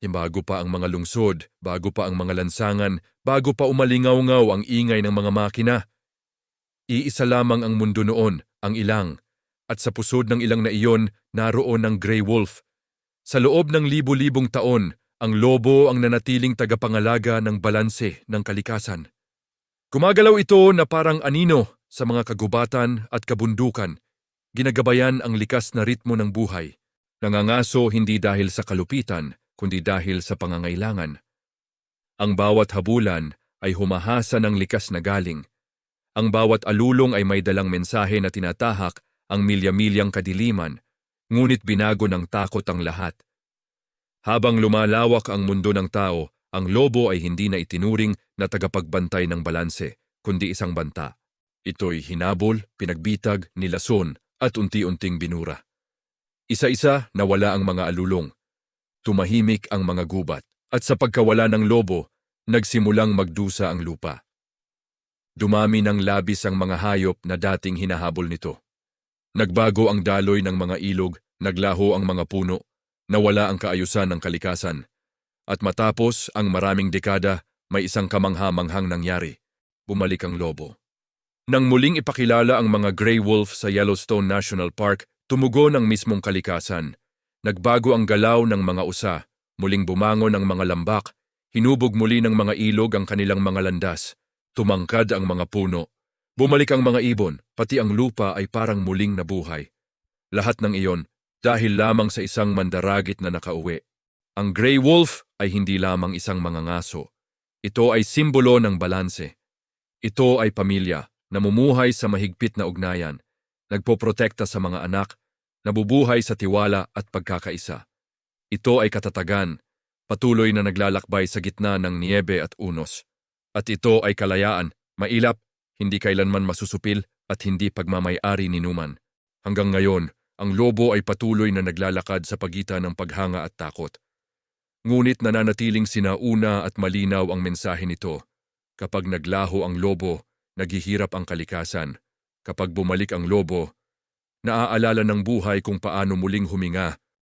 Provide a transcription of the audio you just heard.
Bago pa ang mga lungsod, bago pa ang mga lansangan, bago pa umalingaw-ngaw ang ingay ng mga makina. Iisa lamang ang mundo noon, ang ilang. At sa pusod ng ilang na iyon, naroon ang Grey Wolf. Sa loob ng libu-libong taon, ang lobo ang nanatiling tagapangalaga ng balanse ng kalikasan. Gumagalaw ito na parang anino sa mga kagubatan at kabundukan. Ginagabayan ang likas na ritmo ng buhay. Nangangaso hindi dahil sa kalupitan, kundi dahil sa pangangailangan. Ang bawat habulan ay humahasa ng likas na galing. Ang bawat alulong ay may dalang mensahe na tinatahak ang milya-milyang kadiliman, ngunit binago ng takot ang lahat. Habang lumalawak ang mundo ng tao, ang lobo ay hindi na itinuring na tagapagbantay ng balanse, kundi isang banta. Ito'y hinabol, pinagbitag, nilason at unti-unting binura. Isa-isa nawala ang mga alulong. Tumahimik ang mga gubat, at sa pagkawala ng lobo, nagsimulang magdusa ang lupa. Dumami ng labis ang mga hayop na dating hinahabol nito. Nagbago ang daloy ng mga ilog, naglaho ang mga puno, nawala ang kaayusan ng kalikasan. At matapos ang maraming dekada, may isang kamangha-manghang nangyari. Bumalik ang lobo. Nang muling ipakilala ang mga Grey Wolf sa Yellowstone National Park, tumugon ang mismong kalikasan. Nagbago ang galaw ng mga usa, muling bumangon ang mga lambak, hinubog muli ng mga ilog ang kanilang mga landas, tumangkad ang mga puno, bumalik ang mga ibon, pati ang lupa ay parang muling nabuhay. Lahat ng iyon dahil lamang sa isang mandaragit na nakauwi. Ang Grey Wolf ay hindi lamang isang mangangaso. Ito ay simbolo ng balanse. Ito ay pamilya, namumuhay sa mahigpit na ugnayan, nagpoprotekta sa mga anak, nabubuhay sa tiwala at pagkakaisa. Ito ay katatagan, patuloy na naglalakbay sa gitna ng niyebe at unos. At ito ay kalayaan, mailap, hindi kailanman masusupil at hindi pagmamay-ari ni numan. Hanggang ngayon, ang lobo ay patuloy na naglalakad sa pagitan ng paghanga at takot. Ngunit nananatiling sinauna at malinaw ang mensahe nito. Kapag naglaho ang lobo, naghihirap ang kalikasan. Kapag bumalik ang lobo, naaalala ng buhay kung paano muling huminga